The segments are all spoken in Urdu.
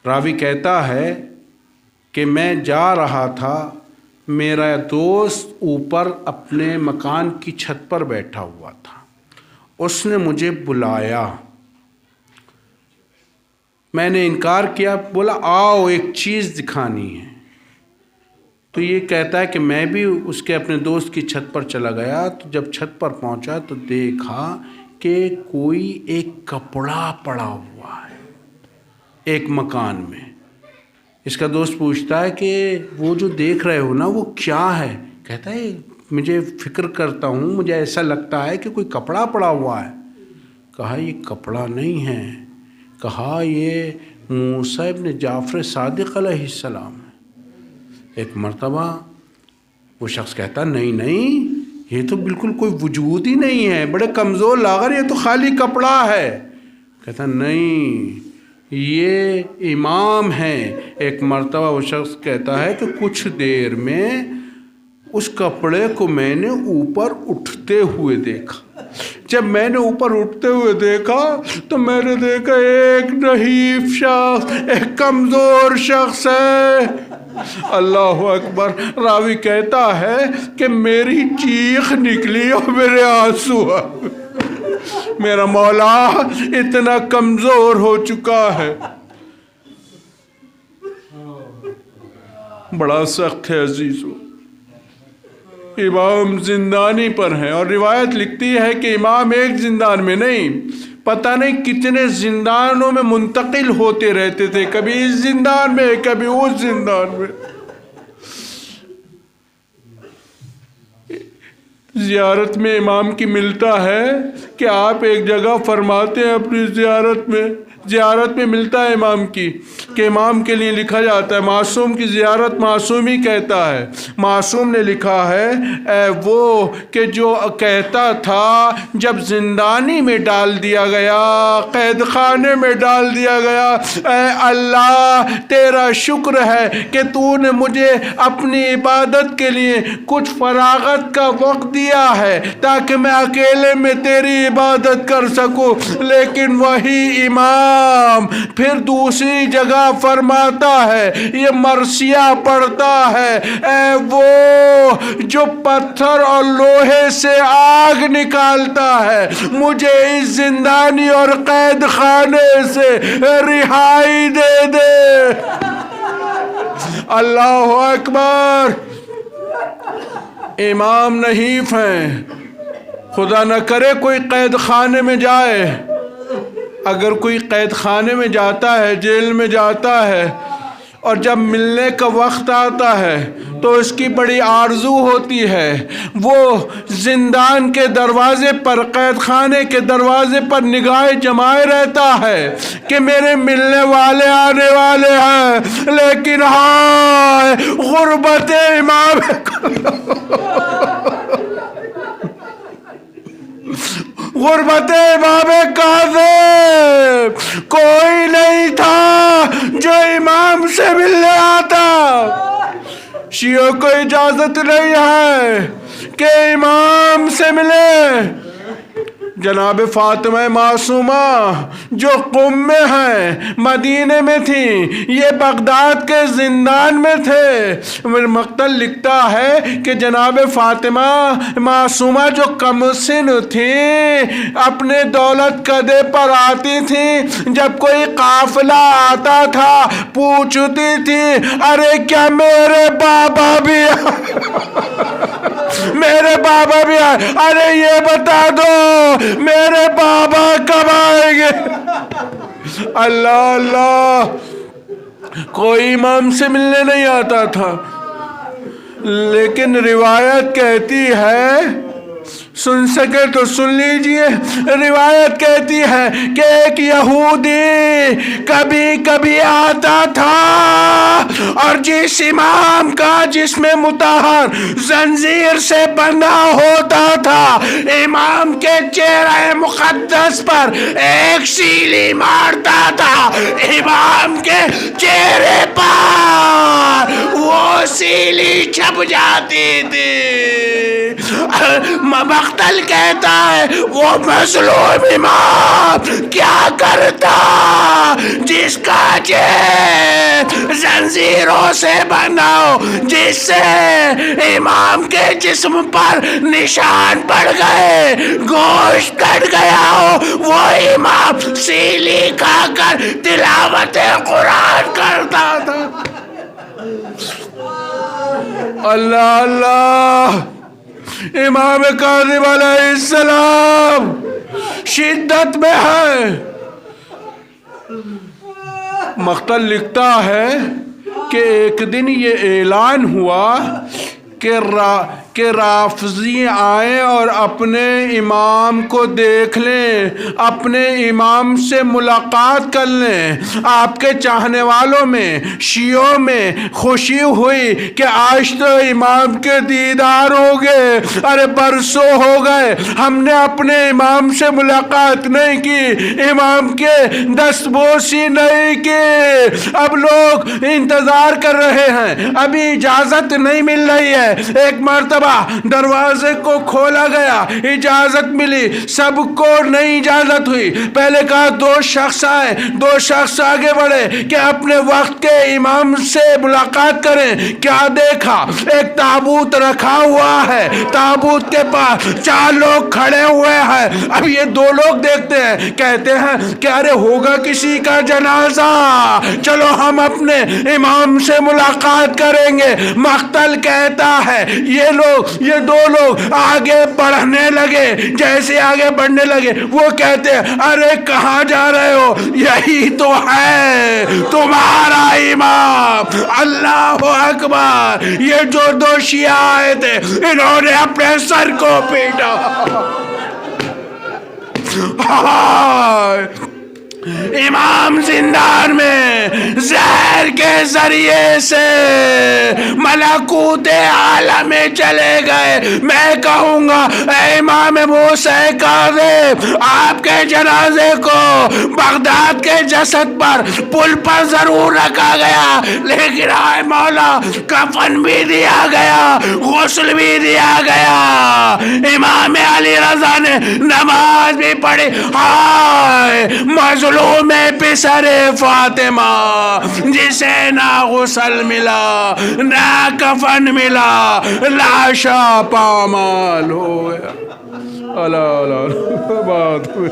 راوی کہتا ہے کہ میں جا رہا تھا، میرا دوست اوپر اپنے مکان کی چھت پر بیٹھا ہوا تھا، اس نے مجھے بلایا، میں نے انکار کیا، بولا آؤ ایک چیز دکھانی ہے۔ تو یہ کہتا ہے کہ میں بھی اس کے اپنے دوست کی چھت پر چلا گیا، تو جب چھت پر پہنچا تو دیکھا کہ کوئی ایک کپڑا پڑا ہوا ہے ایک مکان میں۔ اس کا دوست پوچھتا ہے کہ وہ جو دیکھ رہے ہو نا وہ کیا ہے؟ کہتا ہے مجھے فکر کرتا ہوں، مجھے ایسا لگتا ہے کہ کوئی کپڑا پڑا ہوا ہے۔ کہا یہ کپڑا نہیں ہے، کہا یہ موسیٰ ابن جعفر صادق علیہ السلام ہے۔ ایک مرتبہ وہ شخص کہتا نہیں یہ تو بالکل کوئی وجود ہی نہیں ہے، بڑے کمزور لاغر، یہ تو خالی کپڑا ہے۔ کہتا نہیں یہ امام ہے۔ ایک مرتبہ وہ شخص کہتا ہے کہ کچھ دیر میں اس کپڑے کو میں نے اوپر اٹھتے ہوئے دیکھا۔ جب میں نے اوپر اٹھتے ہوئے دیکھا تو میں نے دیکھا ایک نحیف شخص، ایک کمزور شخص ہے۔ اللہ اکبر۔ راوی کہتا ہے کہ میری چیخ نکلی اور میرے آنسو آئے، میرا مولا اتنا کمزور ہو چکا ہے۔ بڑا سخت ہے عزیزو۔ امام زندانی پر ہیں اور روایت لکھتی ہے کہ امام ایک زندان میں نہیں، پتہ نہیں کتنے زندانوں میں منتقل ہوتے رہتے تھے، کبھی اس زندان میں کبھی اس زندان میں۔ زیارت میں امام کی ملتا ہے کہ آپ ایک جگہ فرماتے ہیں اپنی زیارت میں ملتا ہے امام کی کہ امام کے لیے لکھا جاتا ہے، معصوم کی زیارت معصوم ہی کہتا ہے۔ معصوم نے لکھا ہے اے وہ کہ جو کہتا تھا جب زندانی میں ڈال دیا گیا، قید خانے میں ڈال دیا گیا، اے اللہ تیرا شکر ہے کہ تو نے مجھے اپنی عبادت کے لیے کچھ فراغت کا وقت دیا ہے تاکہ میں اکیلے میں تیری عبادت کر سکوں۔ لیکن وہی امام پھر دوسری جگہ فرماتا ہے، یہ مرثیہ پڑھتا ہے، اے وہ جو پتھر اور لوہے سے آگ نکالتا ہے، مجھے اس زندانی اور قید خانے سے رہائی دے دے۔ اللہ اکبر۔ امام نحیف ہیں، خدا نہ کرے کوئی قید خانے میں جائے۔ اگر کوئی قید خانے میں جاتا ہے، جیل میں جاتا ہے، اور جب ملنے کا وقت آتا ہے تو اس کی بڑی آرزو ہوتی ہے، وہ زندان کے دروازے پر، قید خانے کے دروازے پر نگاہیں جمائے رہتا ہے کہ میرے ملنے والے آنے والے ہیں، لیکن ہائے غربت امام غربت امام کاظم، کوئی نہیں تھا جو امام سے ملنے آتا۔ شیعوں کو اجازت نہیں ہے کہ امام سے ملے۔ جناب فاطمہ معصومہ جو قم میں ہیں، مدینے میں تھیں، یہ بغداد کے زندان میں تھے۔ مقتل لکھتا ہے کہ جناب فاطمہ معصومہ جو کم سن تھیں، اپنے دولت کدے پر آتی تھیں، جب کوئی قافلہ آتا تھا پوچھتی تھی ارے کیا میرے بابا بھی میرے بابا بھی آئے، ارے یہ بتا دو میرے بابا کب آئیں گے۔ اللہ اللہ، کوئی امام سے ملنے نہیں آتا تھا، لیکن روایت کہتی ہے، سن سکے تو سن لیجئے، روایت کہتی ہے کہ ایک یہودی کبھی کبھی آتا تھا اور جس امام کا جسم مطہر زنجیر سے بندھا ہوتا تھا، امام کے چہرہ مقدس پر ایک سیلی مارتا تھا، امام کے چہرے پر وہ سیلی چھپ جاتی تھی۔ مقتل کہتا ہے وہ مظلوم امام کیا کرتا جس کا بچے زنجیروں سے بناؤ جس سے امام کے جسم پر نشان پڑ گئے، گوشت کٹ گیا ہو، وہ امام سیلی کھا کر تلاوت قرآن کرتا تھا۔ اللہ اللہ، امام کاظم علیہ السلام شدت میں ہے۔ مقتل لکھتا ہے کہ ایک دن یہ اعلان ہوا کہ رافضی آئیں اور اپنے امام کو دیکھ لیں، اپنے امام سے ملاقات کر لیں۔ آپ کے چاہنے والوں میں، شیعوں میں خوشی ہوئی کہ آج تو امام کے دیدار ہو گئے۔ ارے برسوں ہو گئے ہم نے اپنے امام سے ملاقات نہیں کی، امام کے دستبوسی نہیں کی۔ اب لوگ انتظار کر رہے ہیں، ابھی اجازت نہیں مل رہی ہے۔ ایک مرتبہ دروازے کو کھولا گیا، اجازت ملی، سب کو نہیں اجازت ہوئی۔ پہلے کہا 2 شخص آئے، 2 شخص آگے بڑھے کہ اپنے وقت کے امام سے ملاقات کریں۔ کیا دیکھا؟ ایک تابوت رکھا ہوا ہے، تابوت کے پاس 4 لوگ کھڑے ہوئے ہیں۔ اب یہ 2 لوگ دیکھتے ہیں، کہتے ہیں کہ ارے ہوگا کسی کا جنازہ، چلو ہم اپنے امام سے ملاقات کریں گے۔ مقتل کہتا ہے یہ 2 لوگ آگے بڑھنے لگے، جیسے آگے بڑھنے لگے وہ کہتے ہیں ارے کہاں جا رہے ہو، یہی تو ہے تمہارا امام۔ اللہ اکبر، یہ جو 2 شیعہ آئے تھے انہوں نے اپنے سر کو پیٹا۔ امام زندان میں زہر کے ذریعے سے ملکوت عالم میں چلے گئے۔ میں کہوں گا اے امام موسیٰ کاظم، آپ کے جنازے کو بغداد کے جسد پر پل پر ضرور رکھا گیا، لیکن آئے مولا کفن بھی دیا گیا، غسل بھی دیا گیا، امام علی رضا نے نماز بھی پڑھی۔ ہائے مظلوم پسر فاطمہ جسے نہ غسل ملا نہ کفن ملا، لاشا پامال ہو گیا۔ اللہ بات ہوئی۔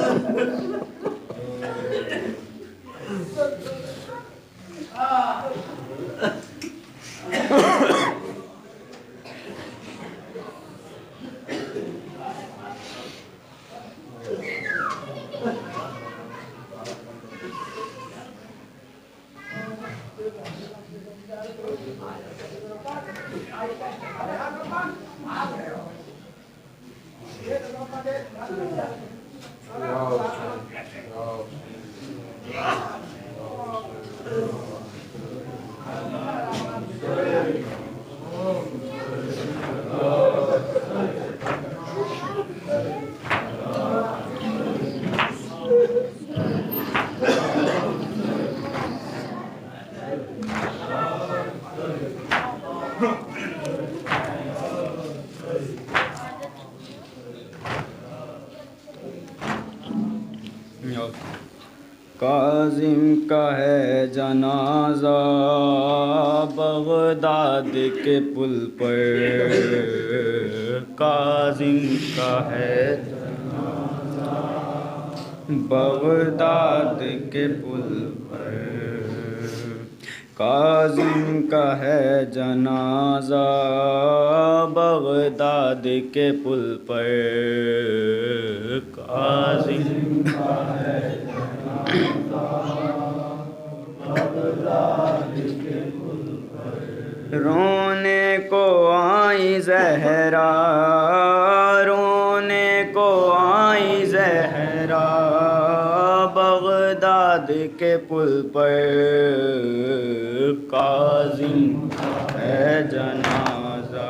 کاظم کا ہے جنازہ بغداد کے پل پر، کاظم کا ہے جنازہ بغداد کے پل پر، کاظم کا ہے جنازہ بغداد کے پل پر، کاظم کا ہے رونے کو آئی زہرا، رونے کو آئی زہرا بغداد کے پل پر، کاظم ہے جنازہ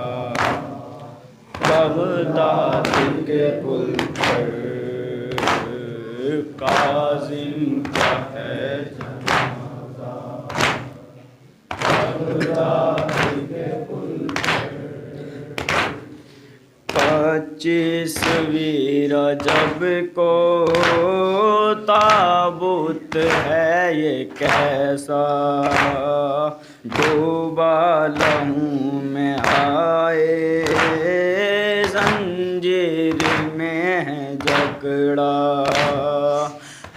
بغداد کے پل پر، کاظم کا ہے جنازہ بغداد کے پل پر، 25ویں رجب کو تابوت وقت ہے یہ کیسا، ڈوبا لہوں میں آئے زنجیر میں ہے جکڑا،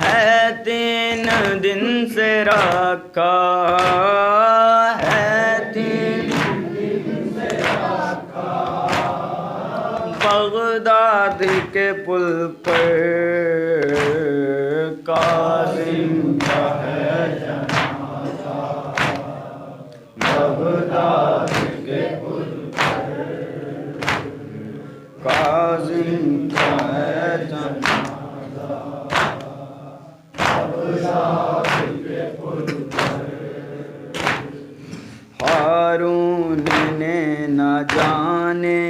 ہے 3 دن سے رکھا، ہے 3 دن سے رکھا، بغداد کے پل پر کاظم کا ہے جنازہ، بغداد کے پل پر کاظم کا ہے جنازہ، بغداد کے پل پر۔ ہارون نے نہ جانے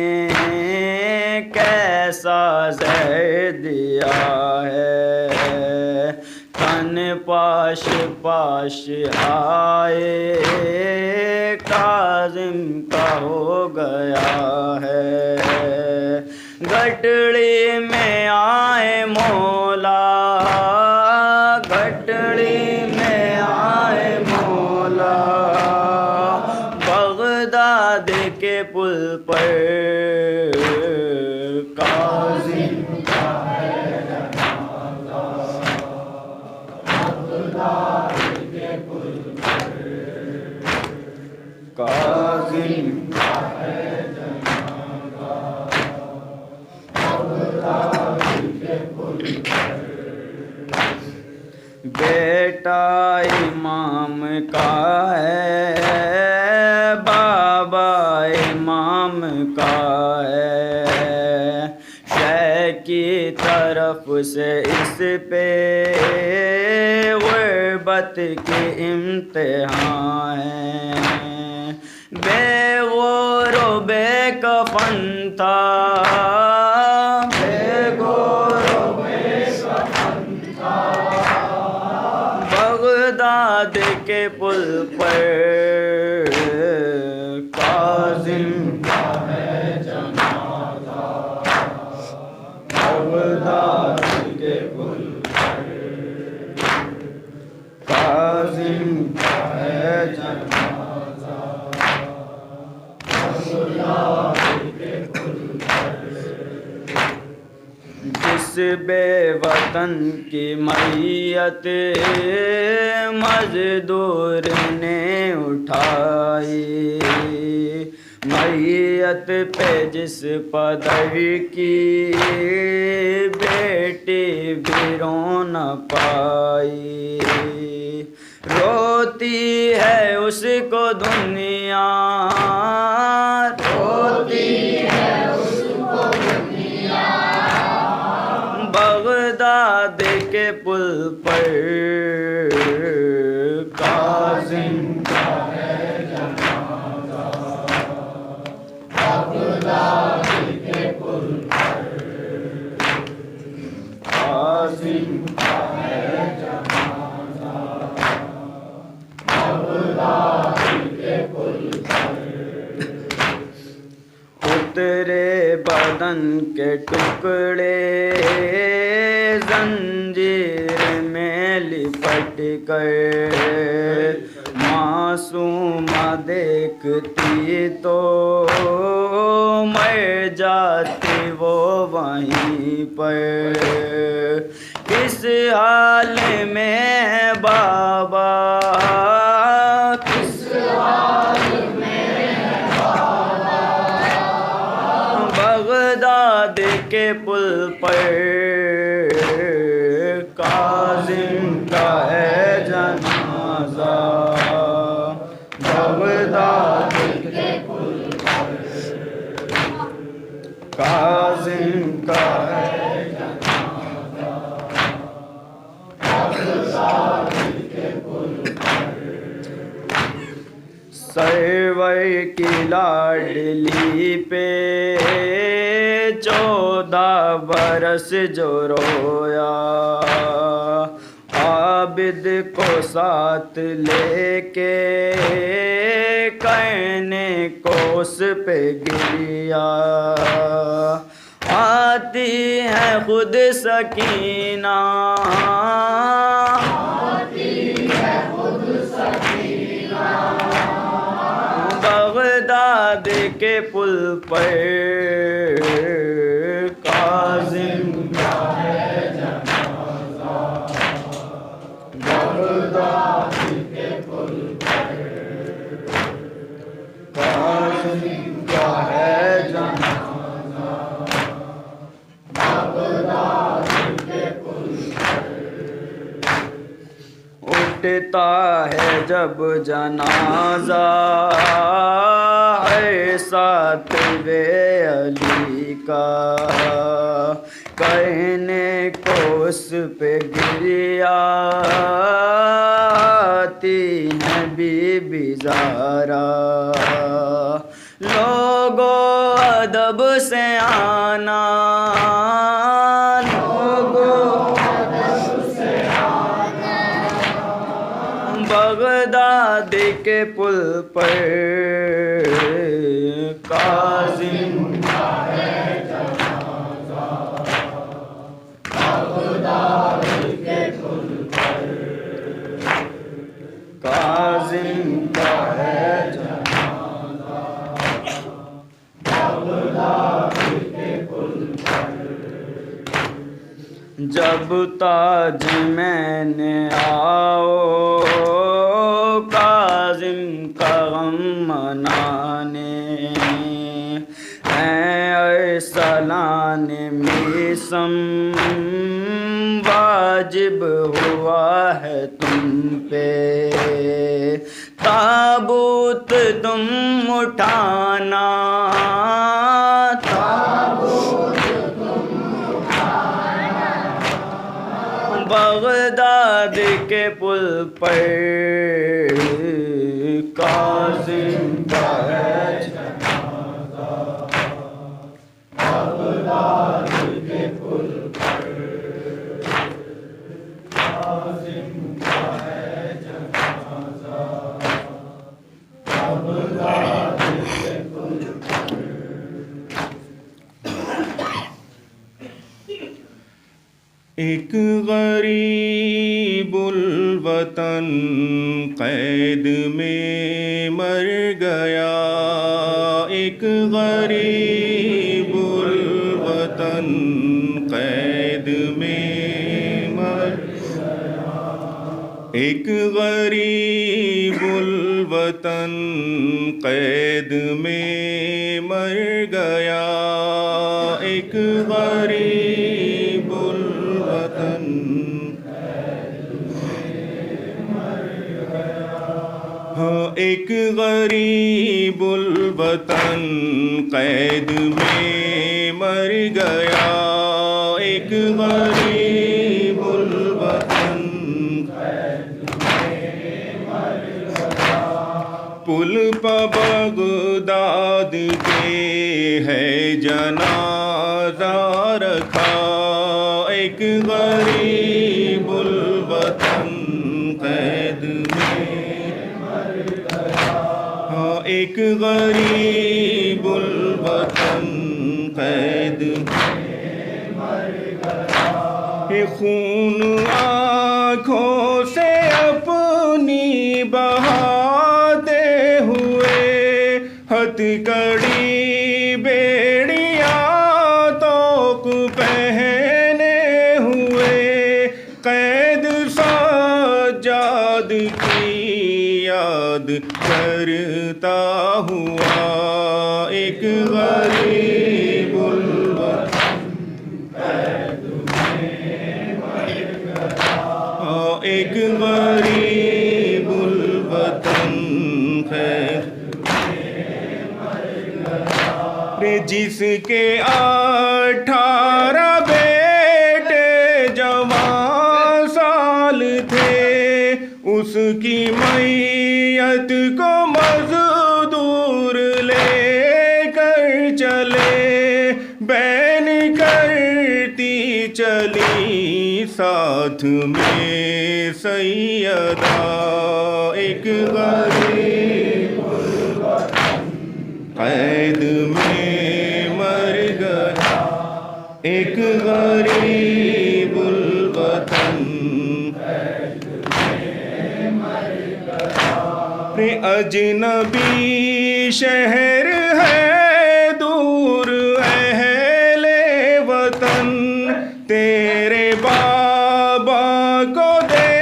کیسا زہر دیا ہے، تن پاش پاش آئے کاظم کا ہو گیا ہے، گٹڑی میں آئے مولا، گٹڑی میں آئے مولا، بغداد کے پل پر کاظم کا ہے جنازہ، بغداد کے پل پر کاظم کا ہے جنازہ، بغداد کے پل پر۔ بیٹا امام کا ہے، بابا امام کا ہے، شیخ کی طرف سے اس پہ غربت کے امتحان ہیں، بے غور و بے کفن تھا، بے غور و بے کفن تھا، بغداد کے پل پر کاظم کا ہے جنازہ، بغداد کے پل پر کاظم کا ہے جنازہ، بغداد کے پل پر۔ جس بے وطن کی میت مزدور نے اٹھائی، میت پہ جس پدر کی بیٹی بھی رو نہ پائی، روتی ہے اس کو دنیا، روتی ہے اس کو دنیا، بغداد کے پل پر کاظم کا ہے جنازہ، بغداد کے پل پر کاظم کا ہے جنازہ، بغداد کے پل پر۔ اترے بدن کے ٹکڑے زنجیر میں لپٹ کر، معصومہ دیکھتی تو مر جاتی وہ وہیں پر، کس حال میں ہے بابا، کس حال میں ہے بابا، بغداد کے پل پر کاظم کا ہے جنازہ، بغداد کے پل پر کاظم کا ہے جنازہ، بغداد کے پل پر۔ سرور کی لاڈلی پہ 14 برس جو رویا، عابد کو ساتھ لے کے کرنے کو اس پہ گریا، آتی ہے خود سکینہ، کے پل پر کاظم کا ہے جنازہ، بغداد کے پل پر کاظم کا ہے جنازہ، بغداد کے پل پر اٹھتا ہے جب جنازہ ہے ساتویں علی کا، کہنے کو اس پہ گریا آتی ہیں بی بی زہرا، لوگو ادب سے آنا، بغداد کے پل پر کاظم کا ہے جنازہ، بغداد کے پل پر کاظم کا ہے جنازہ، بغداد کے پل پر جب تاج میں نے آؤ کاظم کا غم منانے، ارسلان میسم واجب ہوا ہے تم پہ، تابوت تم اٹھانا، بغداد کے پل پر کاظم کا ہے جنازہ، بغداد کے پل پر کاظم کا ہے جنازہ، بغداد کے پل پر ایک غریب الوطن قید میں مر گیا، ایک غریب الوطن قید میں مر گیا، ایک غریب الوطن قید میں مر گیا، ایک غریب الوطن ایک غریب الوطن قید میں مر گیا، ایک غریب الوطن قید میں مر گیا، پل پہ بغداد کے ہے جنازہ رکھا، ایک غریب الوطن قید میں ایک غریب الوطن قید میں مر گیا، خون آنکھوں سے اپنی بہاتے ہوئے، ہتھ کڑی بیڑیاں توق پہنے ہوئے، قید سجاد کی یاد کرتا ہوا، ایک غریب الوطن قید میں مر گیا، ایک غریب الوطن قید میں مر گیا، جس کے 18 بیٹے جوان سال تھے، اس کی میت کو مزدور لے کر چلے، بین کرتی چلی ساتھ میں سیدہ، ایک غریب الوطن قید میں مر گیا، ایک غریب الوطن اجنبی شہر ہے دور اہل وطن، تیرے بابا کو دے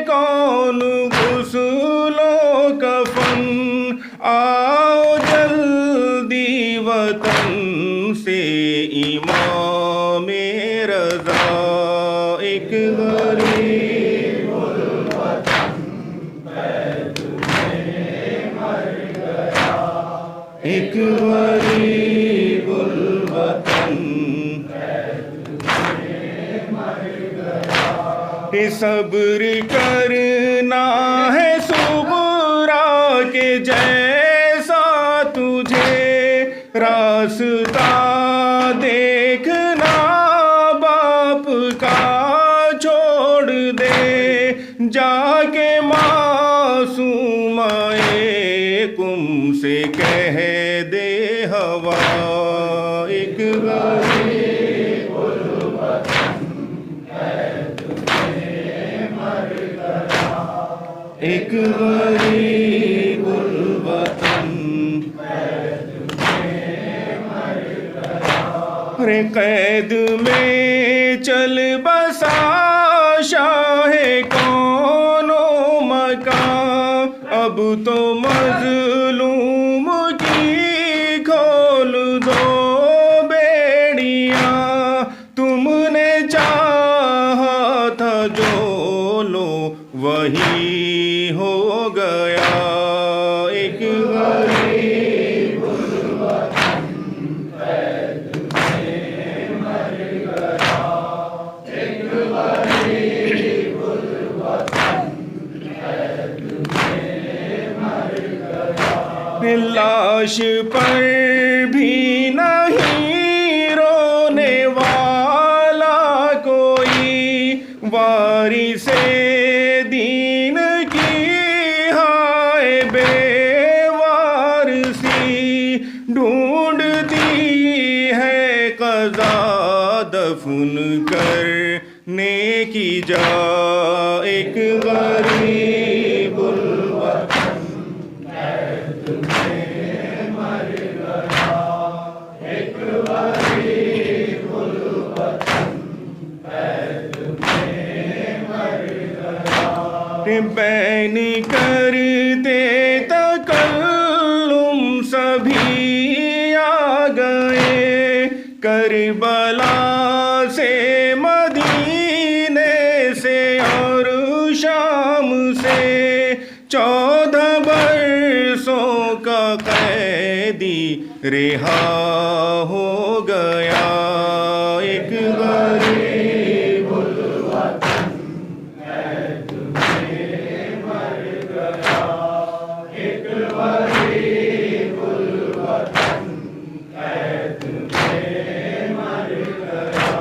کون غسل و کفن، آؤ جلدی وطن سے امام رضا، ایک غریب الوطن قید میں مر گیا، ایک غریب الوطن قید میں مر گیا، صبر کرنا ہے صبرا کے جیسا تجھے، راستہ دیکھنا باپ کا چھوڑ دے، جا کے معصومائے کم سے کہہ دے ہوا، ایک غریب الوطن قید میں مر گیا، ایک غریب الوطن قید میں مر گیا، قید میں چل بسا شاہ کون و مکان، اب تو مظلوم کی کھول دو بیڑیاں، تم نے چاہا تھا جو لو وہی ہو گیا، ایک غریب الوطن قید میں مر گیا، ایک غریب الوطن قید میں مر گیا، لاش پر بھی نہیں رونے والا کوئی، وارث دین کی ہائے بے وارثی، ڈھونڈتی ہے قضا دفن کرنے کی جا، ایک غریب الوطن قید میں مر گیا، ایک غریب الوطن قید میں مر گیا، بین کرتے تکلم سبھی آ گئے، کربلا سے مدینے سے اور شام سے، 14 برسوں کا قیدی رہا ہو گیا، ایک غریب الوطن قید میں مر گیا، ایک غریب الوطن قید میں مر گیا،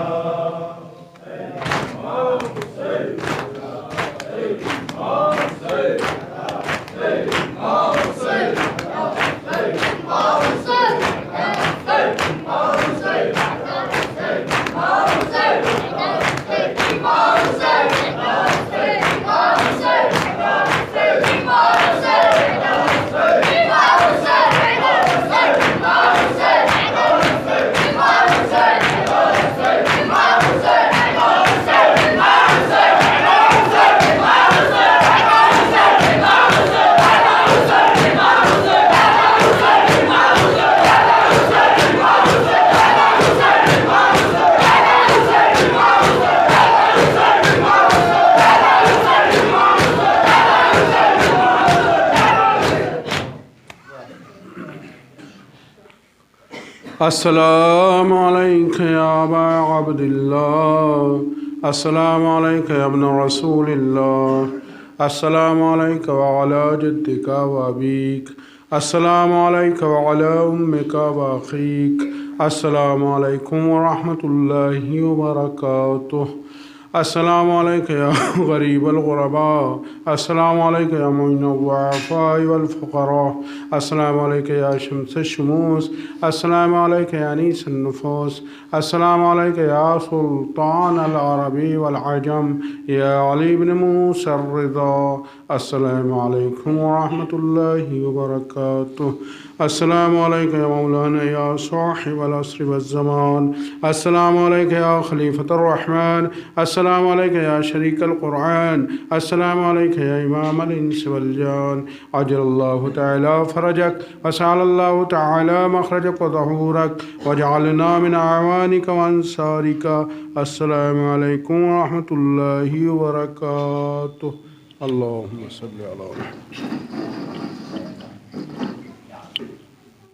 السلام علیک یا ابا عبداللہ، السلام علیک یا ابن رسول اللہ، السلام علیک وعلی جدک و ابیک، السلام علیک وعلی امک و اخیک، السلام علیکم ورحمۃ اللہ وبرکاتہ، السلام علیک یا غریب الغرباء، السلام علیک یا معین الضعفاء والفقراء، السلام علیک یا شمس الشموس، السلام علیک یا انیس النفوس، السلام علیک یا سلطان العربی والعجم، یا علی بن موسیٰ الرضا، السلام علیکم ورحمۃ اللہ وبرکاتہ. السلام علیکم یا مولانا یا صاحب العصر والزمان. السلام علیکم یا خلیفۃ الرحمن. السلام علیکم یا شریک القرآن. السلام علیکم یا امام الانس والجان. عجل اللہ تعالی فرجک وسعل اللہ تعالی مخرجک وظہورک وجعلنا من اعوانک وانصارک. السلام علیکم ورحمۃ اللہ وبرکاتہ. اللہم صلی علی محمد.